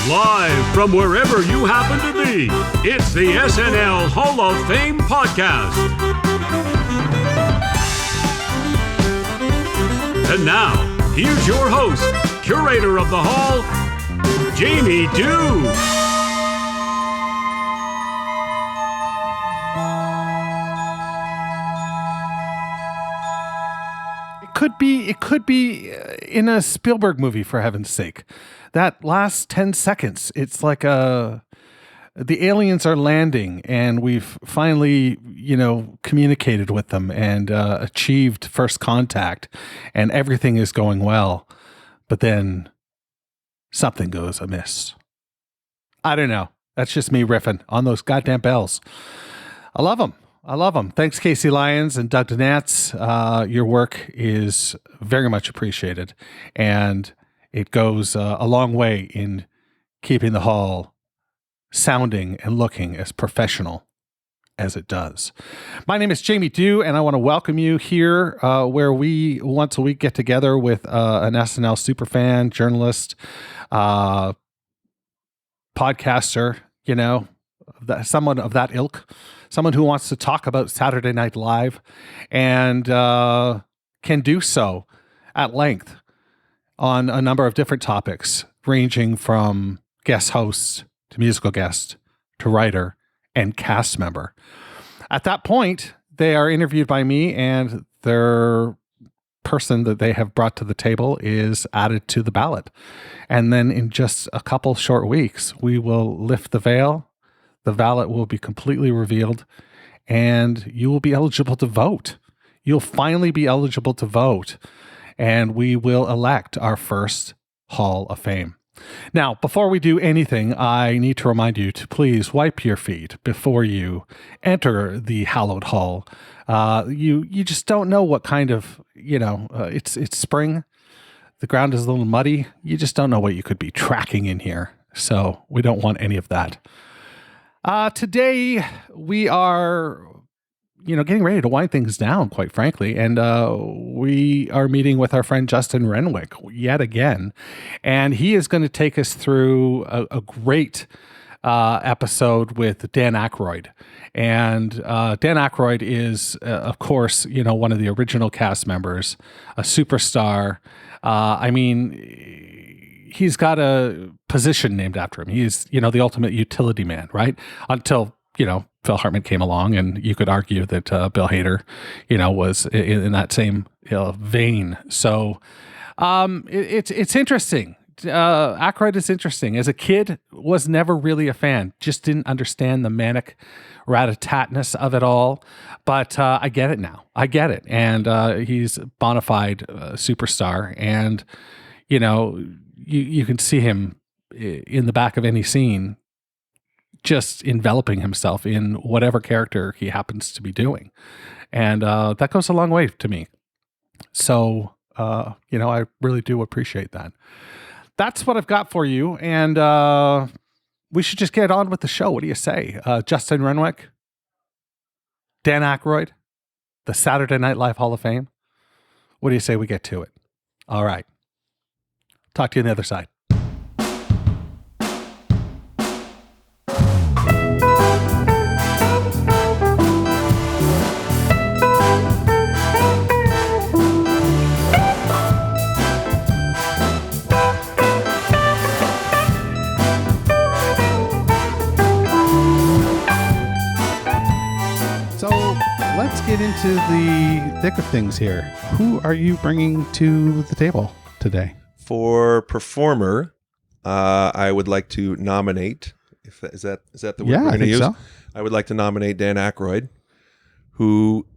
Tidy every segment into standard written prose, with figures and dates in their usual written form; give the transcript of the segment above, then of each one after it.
Live from wherever you happen to be, it's the SNL Hall of Fame podcast. And now, here's your host, curator of the Hall, Jamie Dew. It could be in a Spielberg movie, for heaven's sake. That last 10 seconds, it's like the aliens are landing and we've finally, communicated with them and achieved first contact and everything is going well. But then something goes amiss. I don't know. That's just me riffing on those goddamn bells. I love them. Thanks, Casey Lyons and Doug Donatz. Your work is very much appreciated, and it goes a long way in keeping the Hall sounding and looking as professional as it does. My name is Jamie Dew, and I want to welcome you here where we once a week get together with an SNL superfan, journalist, podcaster, someone of that ilk. Someone who wants to talk about Saturday Night Live and can do so at length on a number of different topics, ranging from guest host to musical guest to writer and cast member. At that point, they are interviewed by me, and their person that they have brought to the table is added to the ballot. And then in just a couple short weeks, we will lift the veil. The ballot will be completely revealed, and you will be eligible to vote. You'll finally be eligible to vote, and we will elect our first Hall of Fame. Now, before we do anything, I need to remind you to please wipe your feet before you enter the hallowed hall. You just don't know what kind of, it's spring. The ground is a little muddy. You just don't know what you could be tracking in here. So we don't want any of that. Today we are, getting ready to wind things down, quite frankly. And, we are meeting with our friend Justin Renwick yet again. And he is going to take us through a great, episode with Dan Aykroyd. And, Dan Aykroyd is, of course, one of the original cast members, a superstar. He's got a position named after him. He's, the ultimate utility man, right? Until, Phil Hartman came along, and you could argue that Bill Hader, was in that same vein. So it's interesting. Aykroyd is interesting. As a kid, was never really a fan. Just didn't understand the manic rat-a-tat-ness of it all. But I get it now. I get it. And he's a bona fide superstar. And, you can see him in the back of any scene just enveloping himself in whatever character he happens to be doing. And that goes a long way to me. So, I really do appreciate that. That's what I've got for you. And we should just get on with the show. What do you say? Justin Renwick, Dan Aykroyd, the Saturday Night Live Hall of Fame. What do you say we get to it? All right. Talk to you on the other side. So let's get into the thick of things here. Who are you bringing to the table today? For performer, I would like to nominate. Is that the word we're going to use? So. I would like to nominate Dan Aykroyd, who,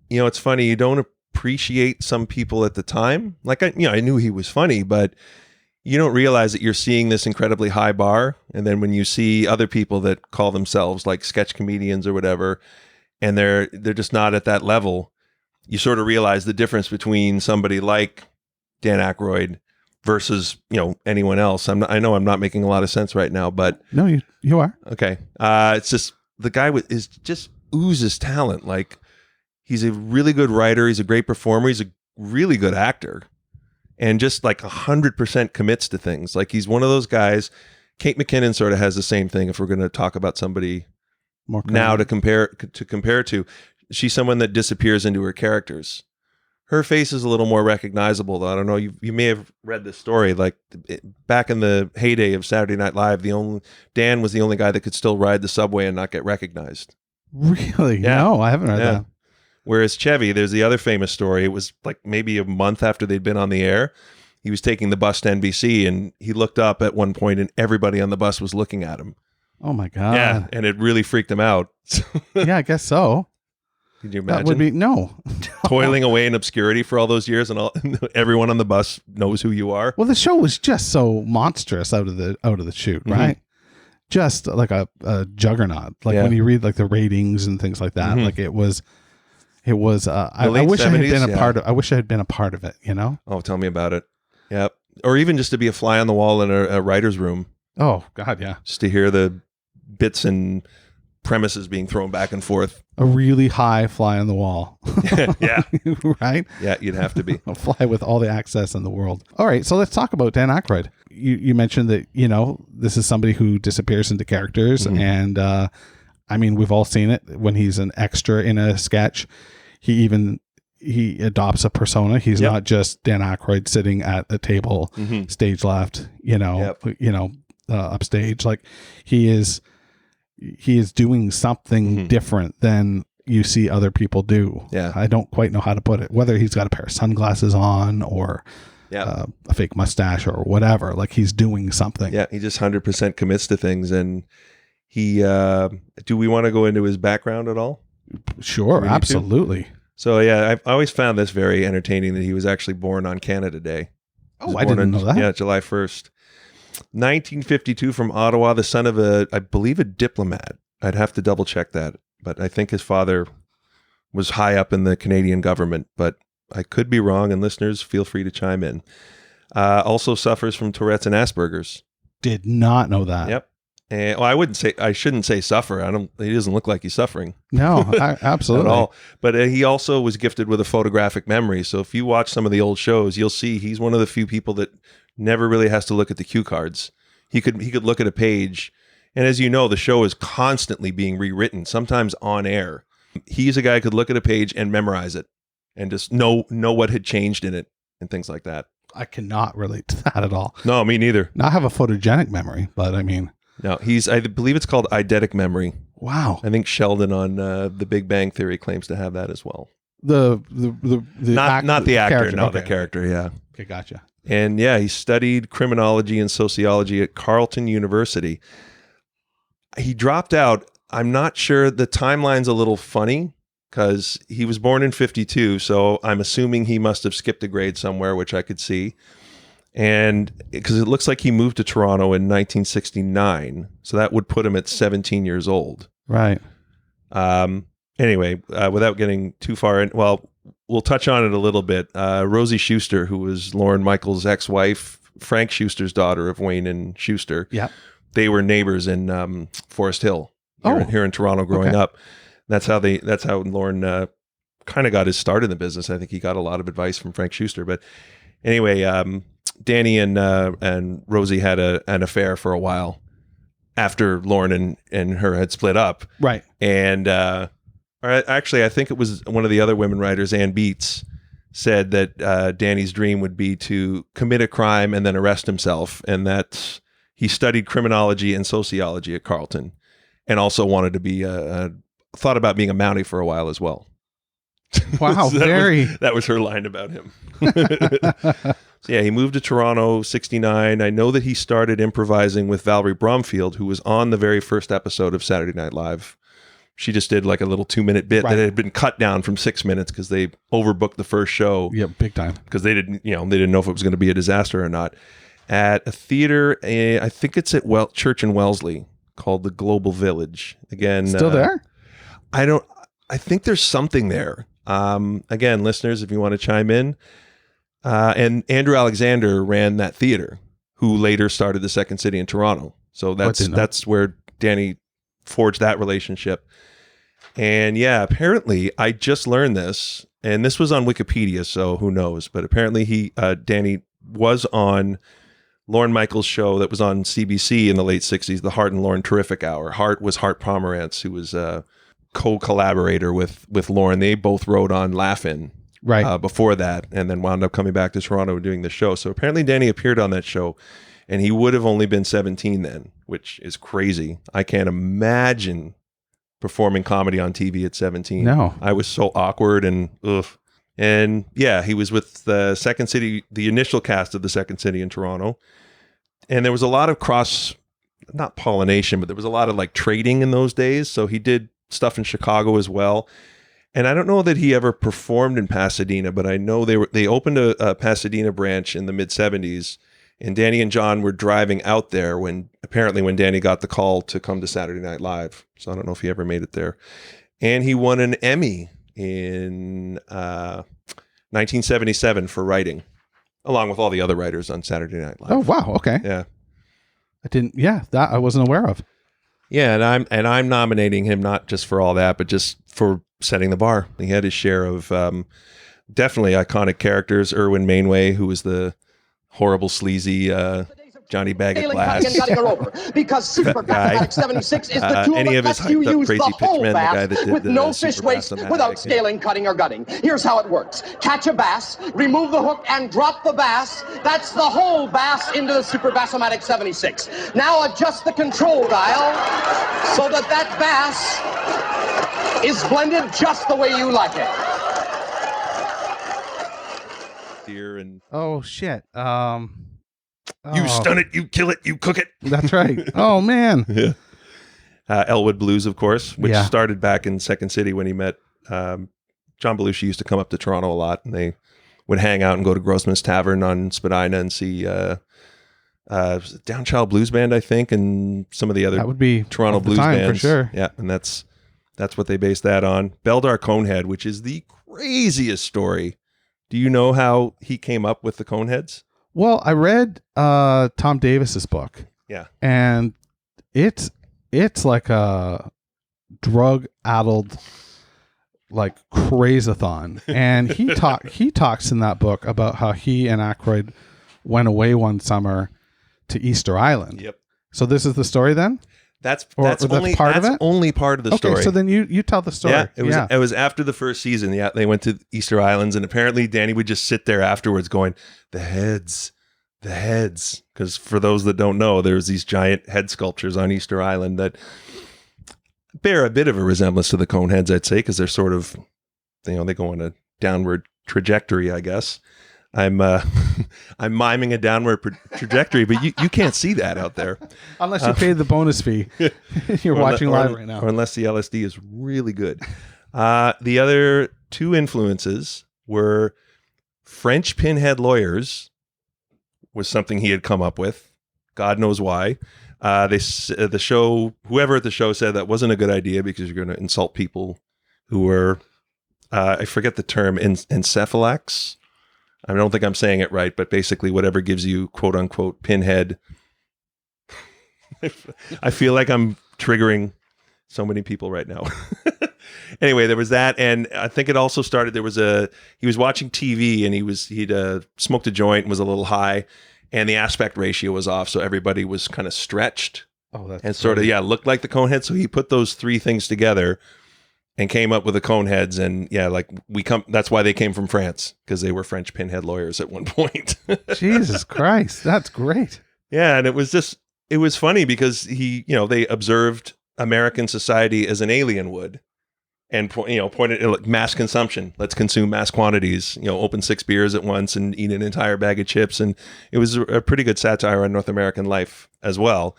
it's funny, you don't appreciate some people at the time. Like I knew he was funny, but you don't realize that you're seeing this incredibly high bar. And then when you see other people that call themselves like sketch comedians or whatever, and they're just not at that level, you sort of realize the difference between somebody like Dan Aykroyd versus, anyone else. I know I'm not making a lot of sense right now, but no, you are. Okay. It's just the guy is just oozes talent. Like, he's a really good writer. He's a great performer. He's a really good actor, and just like 100% commits to things. Like, he's one of those guys. Kate McKinnon sort of has the same thing. If we're going to talk about somebody More now to compare to, she's someone that disappears into her characters. Her face is a little more recognizable, though. I don't know. You may have read this story. Like back in the heyday of Saturday Night Live, Dan was the only guy that could still ride the subway and not get recognized. Really? Yeah. No, I haven't read that. Whereas Chevy, there's the other famous story. It was like maybe a month after they'd been on the air. He was taking the bus to NBC, and he looked up at one point, and everybody on the bus was looking at him. Oh my God. Yeah, and it really freaked him out. Yeah, I guess so. Could you imagine? That would be no. Toiling away in obscurity for all those years, and everyone on the bus knows who you are. Well, the show was just so monstrous out of the chute, right? Just like a juggernaut. Like when you read like the ratings and things like that, like it was. I wish 70s, I had been a part of. I wish I had been a part of it. You know? Oh, tell me about it. Yep. Or even just to be a fly on the wall in a writer's room. Oh God, yeah. Just to hear the bits and premises being thrown back and forth. A really high fly on the wall. Yeah. Right? Yeah, you'd have to be. A fly with all the access in the world. All right, so let's talk about Dan Aykroyd. You mentioned that, this is somebody who disappears into characters, and I mean, we've all seen it when he's an extra in a sketch. He adopts a persona. He's not just Dan Aykroyd sitting at a table, stage left, upstage. Like he is doing something different than you see other people do. Yeah. I don't quite know how to put it, whether he's got a pair of sunglasses on or a fake mustache or whatever. Like he's doing something. Yeah. He just 100% commits to things. And he, do we want to go into his background at all? Sure. Absolutely. So yeah, I've always found this very entertaining that he was actually born on Canada Day. Oh, I didn't know that. Yeah, July 1st. 1952 from Ottawa, the son of I believe a diplomat. I'd have to double check that, but I think his father was high up in the Canadian government, but I could be wrong, and listeners, feel free to chime in. Also suffers from Tourette's and Asperger's. Did not know that. Yep. And I shouldn't say suffer. He doesn't look like he's suffering. No, absolutely. At all. But he also was gifted with a photographic memory. So if you watch some of the old shows, you'll see he's one of the few people that never really has to look at the cue cards. He could look at a page. And as you know, the show is constantly being rewritten, sometimes on air. He's a guy who could look at a page and memorize it and just know what had changed in it and things like that. I cannot relate to that at all. No, me neither. Now, I have a photogenic memory, but I mean... No, I believe it's called eidetic memory. Wow. I think Sheldon on The Big Bang Theory claims to have that as well. The not the actor, character. no, Okay. the character, yeah. Okay, gotcha. And yeah, he studied criminology and sociology at Carleton University. He dropped out. I'm not sure. The timeline's a little funny because he was born in 52, so I'm assuming he must have skipped a grade somewhere, which I could see. And because it looks like he moved to Toronto in 1969, so that would put him at 17 years old. Right. Anyway, without getting too far in, well, we'll touch on it a little bit. Rosie Schuster, who was Lorne Michaels' ex-wife, Frank Schuster's daughter of Wayne and Schuster. Yeah. They were neighbors in Forest Hill here in Toronto growing up. That's how Lorne kind of got his start in the business. I think he got a lot of advice from Frank Schuster. But anyway, Danny and Rosie had an affair for a while after Lorne and her had split up. Right. And actually, I think it was one of the other women writers, Ann Beats, said that Danny's dream would be to commit a crime and then arrest himself, and that he studied criminology and sociology at Carleton, and also wanted to be thought about being a Mountie for a while as well. Wow, So that was her line about him. So yeah, he moved to Toronto, 69. I know that he started improvising with Valerie Bromfield, who was on the very first episode of Saturday Night Live. She just did like a little 2-minute bit that had been cut down from 6 minutes because they overbooked the first show. Yeah, big time. Because they didn't know if it was going to be a disaster or not. At a theater, I think it's at Church in Wellesley, called the Global Village. Again, still there? I think there's something there. Again, listeners, if you want to chime in. And Andrew Alexander ran that theater, who later started the Second City in Toronto. So that's where Danny forged that relationship. And yeah, apparently I just learned this, and this was on Wikipedia, so who knows? But apparently Danny was on Lorne Michaels show that was on CBC in the late 60s, the Hart and Lorne Terrific Hour. Hart was Hart Pomerantz, who was a co-collaborator with Lorne. They both wrote on Laugh-In before that, and then wound up coming back to Toronto and doing the show. So apparently Danny appeared on that show, and he would have only been 17 then, which is crazy. I can't imagine performing comedy on TV at 17. No. I was so awkward and ugh. And yeah, he was with the Second City, the initial cast of the Second City in Toronto. And there was a lot of not pollination, but there was a lot of like trading in those days. So he did stuff in Chicago as well. And I don't know that he ever performed in Pasadena, but I know they opened a Pasadena branch in the mid-70s. And Danny and John were driving out there when Danny got the call to come to Saturday Night Live. So I don't know if he ever made it there. And he won an Emmy in 1977 for writing, along with all the other writers on Saturday Night Live. Oh, wow. Okay. Yeah. That I wasn't aware of. Yeah, and I'm nominating him not just for all that, but just for setting the bar. He had his share of definitely iconic characters. Erwin Mainway, who was the horrible, sleazy Johnny Bag of Glass. Because Super Bass-O-Matic 76 is the tool that lets you use the whole bass with no fish waste without scaling, cutting, or gutting. Here's how it works. Catch a bass, remove the hook, and drop the bass. That's the whole bass into the Super Bass-O-Matic 76. Now adjust the control dial so that bass is blended just the way you like it. Deer and oh shit. You stun it, you kill it, you cook it. That's right. Oh man. Yeah. Elwood Blues, of course, which started back in Second City when he met John Belushi. Used to come up to Toronto a lot, and they would hang out and go to Grossman's Tavern on Spadina and see Downchild Blues Band, I think, and some of the other that would be Toronto blues bands for sure. Yeah, and that's what they based that on. Beldar Conehead, which is the craziest story. Do you know how he came up with the Coneheads? Well, I read Tom Davis's book. Yeah. And it's like a drug-addled like craze-a-thon. And he talks in that book about how he and Aykroyd went away one summer to Easter Island. Yep. So this is the story then? That's only part of it? Only part of the story. Okay, so then you tell the story. Yeah, it was after the first season. Yeah, they went to Easter Islands, and apparently Danny would just sit there afterwards going, the heads. Because for those that don't know, there's these giant head sculptures on Easter Island that bear a bit of a resemblance to the Coneheads, I'd say, because they're sort of, they go on a downward trajectory, I guess. I'm miming a downward trajectory, but you can't see that out there. Unless you pay the bonus fee. You're watching live right now. Or unless the LSD is really good. The other two influences were French pinhead lawyers was something he had come up with. God knows why. The show, whoever at the show said that wasn't a good idea because you're going to insult people who were, I forget the term, encephalax. I don't think I'm saying it right, but basically whatever gives you quote unquote pinhead. I feel like I'm triggering so many people right now. Anyway, there was that. And I think it also started, he was watching TV and he'd smoked a joint and was a little high and the aspect ratio was off. So everybody was kind of stretched and sort of, looked like the Conehead. So he put those three things together and came up with the Coneheads, and that's why they came from France, because they were French pinhead lawyers at one point. Jesus Christ, that's great. Yeah, and it was funny because they observed American society as an alien would, and pointed at mass consumption. Let's consume mass quantities. Open 6 beers at once and eat an entire bag of chips, and it was a pretty good satire on North American life as well.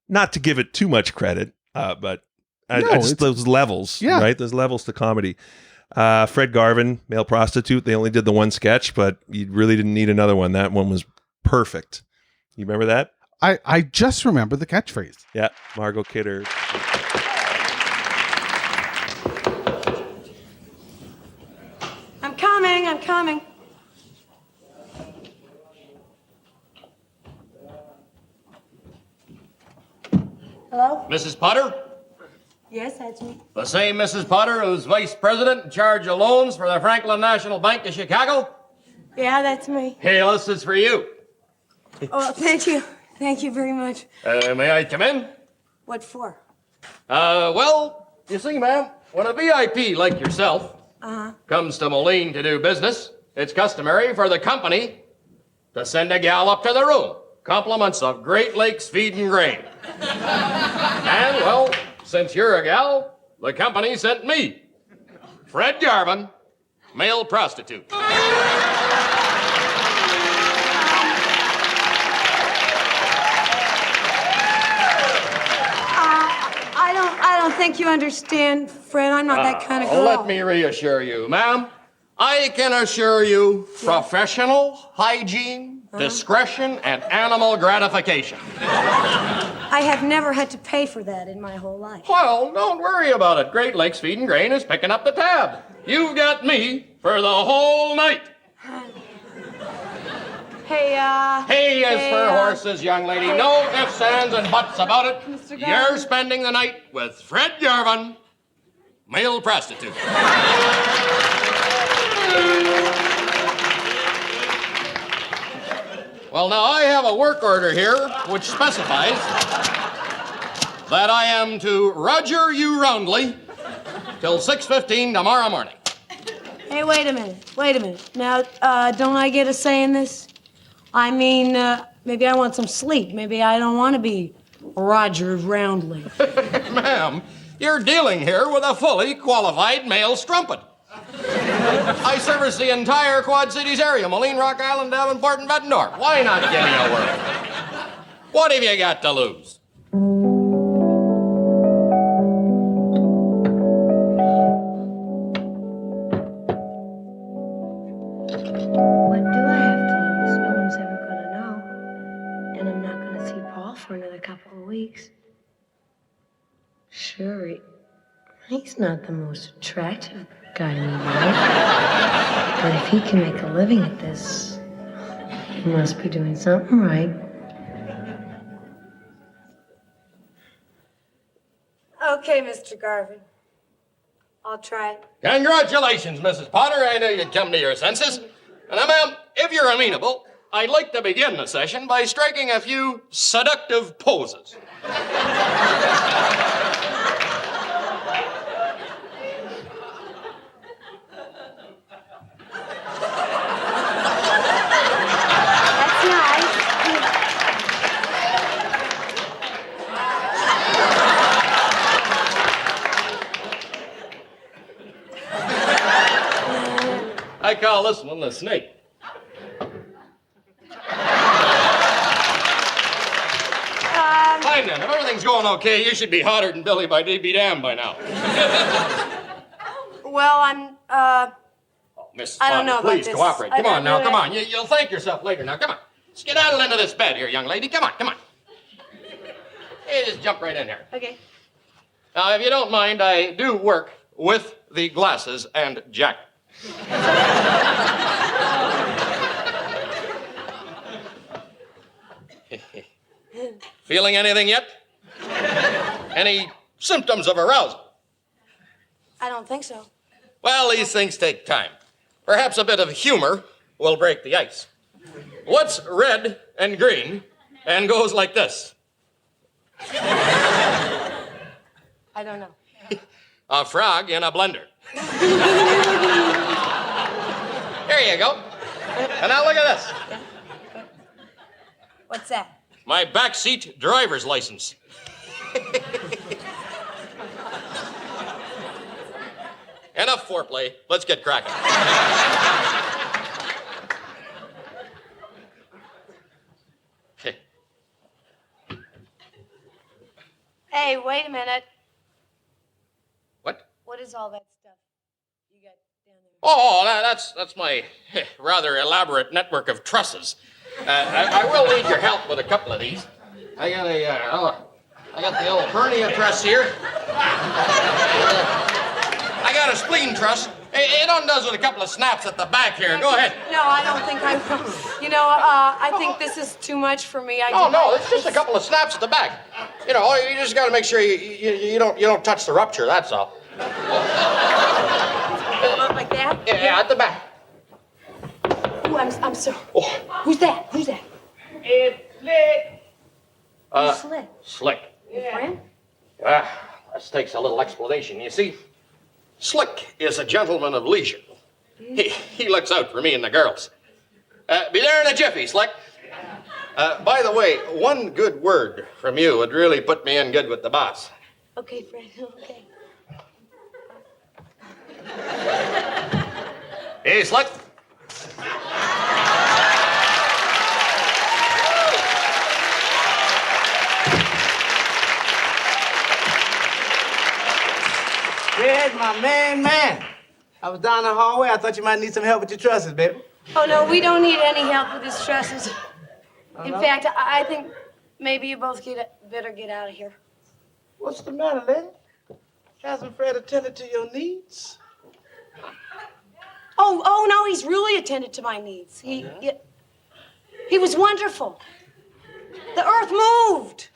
Not to give it too much credit, but. Those levels, right? Those levels to comedy. Fred Garvin, male prostitute. They only did the one sketch, but you really didn't need another one. That one was perfect. You remember that? I just remember the catchphrase. Yeah, Margot Kidder. I'm coming. Hello? Mrs. Potter? Yes, that's me. The same Mrs. Potter who's vice president in charge of loans for the Franklin National Bank of Chicago? Yeah, that's me. Hey, this is for you. Oh, thank you. Thank you very much. May I come in? What for? Well, you see, ma'am, when a VIP like yourself comes to Moline to do business, it's customary for the company to send a gal up to the room. Compliments of Great Lakes Feed and Grain. And, well, since you're a gal, the company sent me, Fred Garvin, male prostitute. I don't think you understand, Fred. I'm not that kind of girl. Let me reassure you, ma'am. I can assure you professional hygiene, discretion, and animal gratification. I have never had to pay for that in my whole life. Well, don't worry about it. Great Lakes Feed and Grain is picking up the tab. You've got me for the whole night. Hey, Hay is for horses, young lady. No ifs, ands, and buts about it. Mr. Garvin. You're spending the night with Fred Garvin, male prostitute. Well, now, I have a work order here which specifies that I am to roger you roundly till 6:15 tomorrow morning. Hey, wait a minute. Now, don't I get a say in this? I mean, maybe I want some sleep. Maybe I don't want to be rogered roundly. Ma'am, you're dealing here with a fully qualified male strumpet. I service the entire Quad Cities area, Moline, Rock Island, Davenport, and Bettendorf. Why not give me a word? What have you got to lose? What do I have to lose? No one's ever gonna know. And I'm not gonna see Paul for another couple of weeks. Sure, he's not the most attractive guy in the world. But if he can make a living at this, he must be doing something right. Okay, Mr. Garvin. I'll try it. Congratulations, Mrs. Potter. I knew you'd come to your senses. And now, ma'am, if you're amenable, I'd like to begin the session by striking a few seductive poses. That's nice. I call this one the snake. Fine then. If everything's going okay, you should be hotter than Billy by D. Be damned by now. Well, I'm, Mrs. I don't Potter, know about please this. cooperate. I Come on don't now, really- come on. You'll thank yourself later. Now, come on. Skedaddle into this bed here, young lady. Come on, come on. Hey, just jump right in here. okay. Now, if you don't mind, I do work with the glasses and jacket. Feeling anything yet? Any symptoms of arousal? I don't think so. Well, these things take time. Perhaps a bit of humor will break the ice. What's red and green and goes like this? I don't know. A frog in a blender. Here you go. And now look at this. What's that? My backseat driver's license. Enough foreplay. Let's get cracking. Hey, wait a minute. What? What is all that stuff you got down there? Oh, that's my rather elaborate network of trusses. I will need your help with a couple of these. I got the old hernia truss here. I got a spleen truss. It undoes with a couple of snaps at the back here. Go ahead. No, I don't think I will. You know, I think this is too much for me. No, it's just a couple of snaps at the back. You know, you just got to make sure you don't touch the rupture. That's all. Like that? Yeah, at the back. Ooh, I'm so. Oh. Who's that? Who's that? It's Slick. Slick. Slick. Your friend? This takes a little explanation. You see, Slick is a gentleman of leisure. He looks out for me and the girls. Be there in a jiffy, Slick. By the way, one good word from you would really put me in good with the boss. Okay, Fred. Okay. Hey, Slick. Fred, my man. I was down the hallway. I thought you might need some help with your trusses, baby. Oh, no, we don't need any help with his stresses. In fact, I think maybe you both better get out of here. What's the matter, lady? Hasn't Fred attended to your needs? Oh, no, he's really attended to my needs. He was wonderful. The earth moved.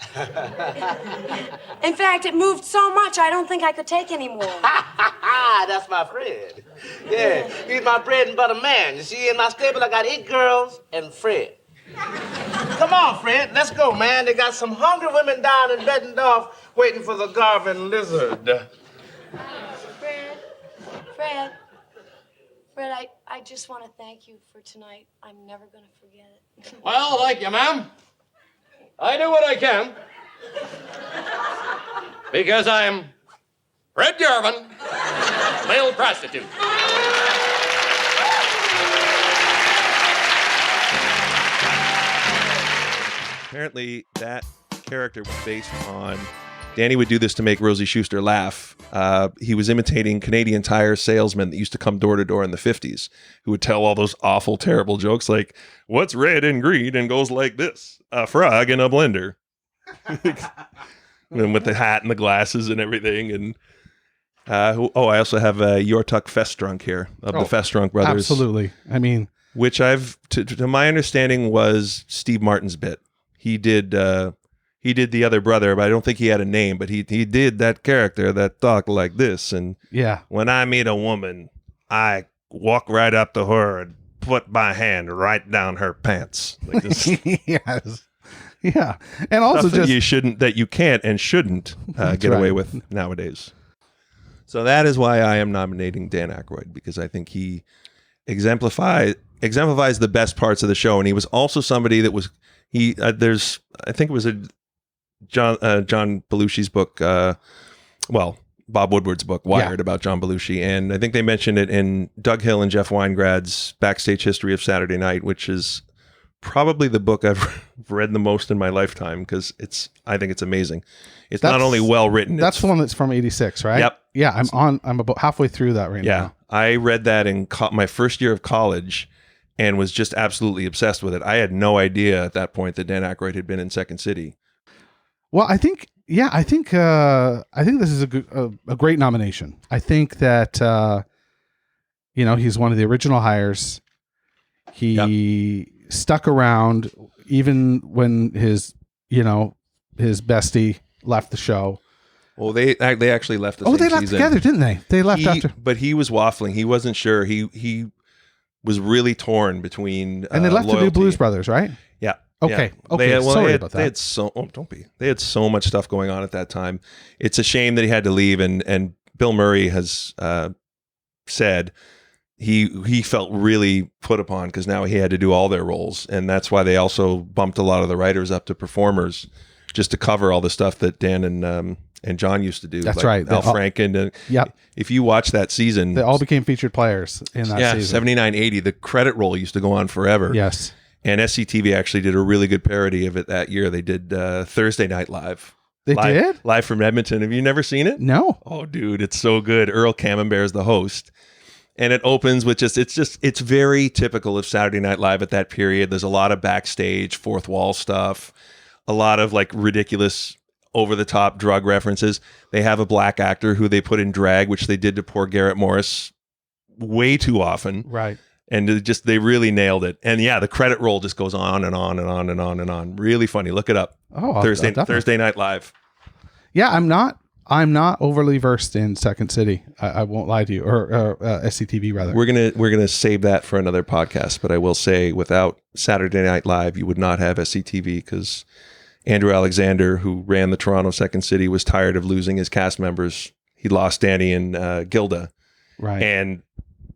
In fact, it moved so much, I don't think I could take any more. That's my Fred. Yeah, he's my bread and butter man. You see, in my stable, I got 8 girls and Fred. Come on, Fred, let's go, man. They got some hungry women down in Bettendorf waiting for the Garvin lizard. Fred, I just want to thank you for tonight. I'm never going to forget it. Well, thank you, ma'am. I do what I can. Because I'm Fred Garvin, male prostitute. Apparently, that character was based on... Danny would do this to make Rosie Schuster laugh. He was imitating Canadian Tire salesmen that used to come door to door in the 50s, who would tell all those awful, terrible jokes like, what's red and green and goes like this? A frog in a blender. And with the hat and the glasses and everything. And I also have Yortuk Festrunk here of the Festrunk brothers. Absolutely. I mean, which to my understanding was Steve Martin's bit. He did the other brother, but I don't think he had a name, but he did that character that talked like this. And yeah, when I meet a woman, I walk right up to her and put my hand right down her pants. Like this. Yes. Yeah. And also just you can't and shouldn't get away with nowadays. So that is why I am nominating Dan Aykroyd, because I think he exemplifies the best parts of the show. And he was also somebody that was, I think it was John Belushi's book, Bob Woodward's book, Wired, about John Belushi. And I think they mentioned it in Doug Hill and Jeff Weingrad's Backstage History of Saturday Night, which is probably the book I've read the most in my lifetime, because I think it's amazing. That's not only well written. That's the one that's from 86, right? Yep. Yeah, I'm about halfway through that right now. Yeah, I read that in my first year of college and was just absolutely obsessed with it. I had no idea at that point that Dan Aykroyd had been in Second City. Well, I think this is a great nomination. I think that he's one of the original hires. He stuck around even when his bestie left the show. Well, they actually left the same they left season together, didn't they? They left after. But he was waffling. He wasn't sure. He was really torn between and they left loyalty. to do Blues Brothers, right? Yeah. Okay. Yeah. Okay. Sorry about that. They had so much stuff going on at that time. It's a shame that he had to leave. And Bill Murray has said he felt really put upon because now he had to do all their roles, and that's why they also bumped a lot of the writers up to performers just to cover all the stuff that Dan and John used to do. That's right. Al Franken. If you watch that season, they all became featured players in that season. 79-80. The credit roll used to go on forever. Yes. And SCTV actually did a really good parody of it that year. They did Thursday Night Live. They did? Live from Edmonton. Have you never seen it? No. Oh, dude, it's so good. Earl Camembert is the host. And it opens with it's very typical of Saturday Night Live at that period. There's a lot of backstage, fourth wall stuff, a lot of like ridiculous over-the-top drug references. They have a black actor who they put in drag, which they did to poor Garrett Morris way too often. Right. And they really nailed it. And yeah, the credit roll just goes on and on and on and on and on. Really funny. Look it up. Oh, Thursday Night Live. Yeah, I'm not I'm not overly versed in Second City. I won't lie to you, or SCTV rather. We're gonna save that for another podcast. But I will say, without Saturday Night Live, you would not have SCTV, because Andrew Alexander, who ran the Toronto Second City, was tired of losing his cast members. He lost Danny and Gilda, Right. And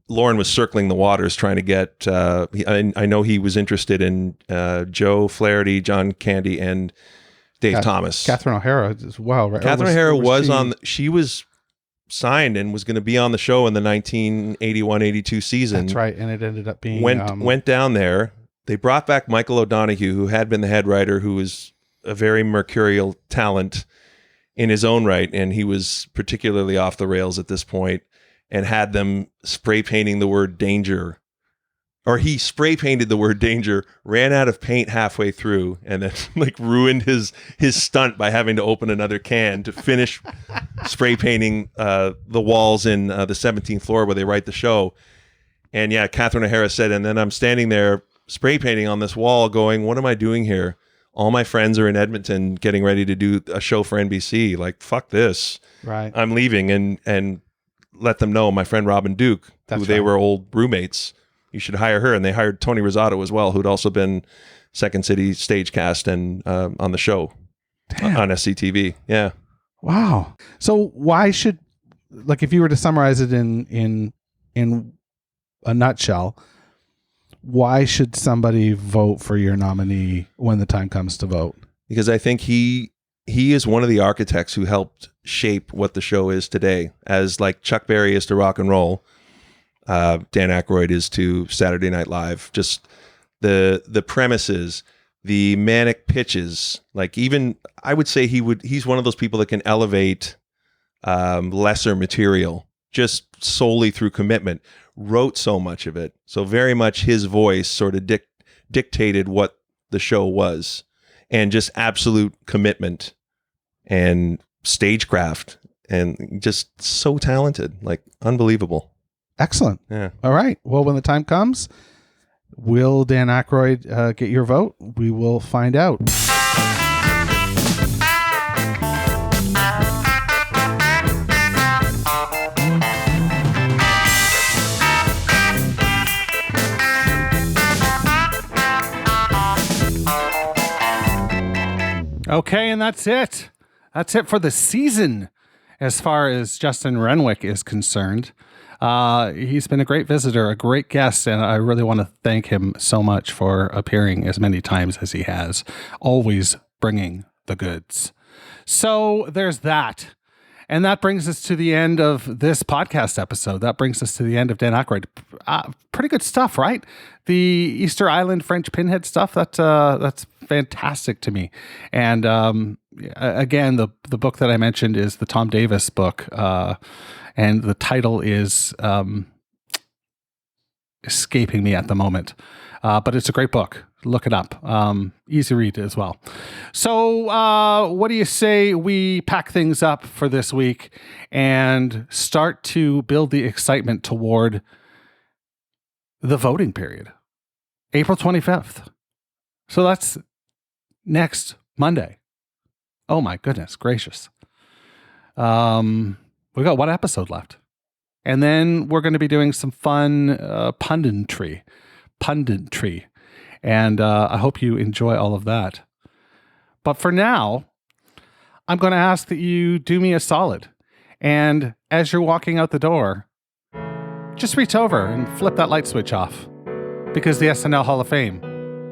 Lauren was circling the waters trying to get. I know he was interested in Joe Flaherty, John Candy, and Dave Thomas. Catherine O'Hara as well, right? Catherine O'Hara was on. She was signed and was going to be on the show in the 1981-82 season. That's right, and it ended up being went down there. They brought back Michael O'Donoghue, who had been the head writer, who was a very mercurial talent in his own right, and he was particularly off the rails at this point, and had them spray painting the word danger. Or he spray painted the word danger, ran out of paint halfway through, and then like ruined his stunt by having to open another can to finish spray painting the walls in the 17th floor where they write the show. And yeah, Catherine O'Hara said, and then I'm standing there spray painting on this wall going, what am I doing here? All my friends are in Edmonton getting ready to do a show for NBC. Like, fuck this. Right. I'm leaving, and let them know my friend Robin Duke, who they were old roommates, you should hire her. And they hired Tony Rosato as well, who'd also been Second City stagecast and on the show. Damn. On SCTV. Yeah. Wow. So why should, like, if you were to summarize it in a nutshell, why should somebody vote for your nominee when the time comes to vote? Because I think he is one of the architects who helped shape what the show is today. As like Chuck Berry is to rock and roll, Dan Aykroyd is to Saturday Night Live. Just the premises, the manic pitches. Like, even I would say he's one of those people that can elevate lesser material just solely through commitment. Wrote so much of it, so very much his voice sort of dictated what the show was, and just absolute commitment and stagecraft, and just so talented, like unbelievable. Excellent. Yeah. All right. Well, when the time comes, will Dan Aykroyd get your vote? We will find out. Okay, and that's it. That's it for the season as far as Justin Renwick is concerned. He's been a great visitor, a great guest, and I really want to thank him so much for appearing as many times as he has, always bringing the goods. So there's that. And that brings us to the end of this podcast episode. That brings us to the end of Dan Aykroyd. Pretty good stuff, right? The Easter Island French pinhead stuff, that's fantastic to me. And again, the book that I mentioned is the Tom Davis book. And the title is escaping me at the moment. But it's a great book. Look it up. Easy read as well. So what do you say we pack things up for this week and start to build the excitement toward the voting period? April 25th. So that's next Monday. Oh my goodness gracious. We got one episode left. And then we're going to be doing some fun punditry. And I hope you enjoy all of that. But for now, I'm going to ask that you do me a solid. And as you're walking out the door, just reach over and flip that light switch off. Because the SNL Hall of Fame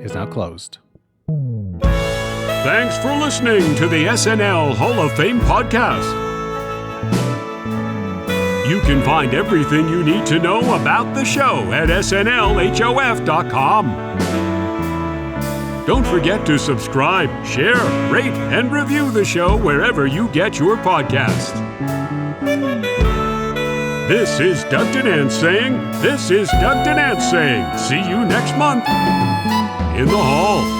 is now closed. Thanks for listening to the SNL Hall of Fame podcast. You can find everything you need to know about the show at snlhof.com. Don't forget to subscribe, share, rate, and review the show wherever you get your podcasts. This is Doug Denant saying, see you next month in the hall.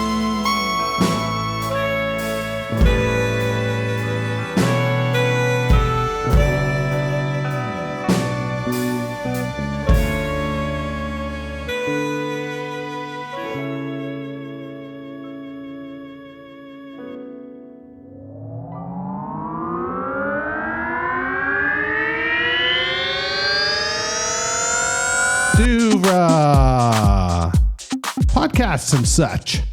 podcasts and such.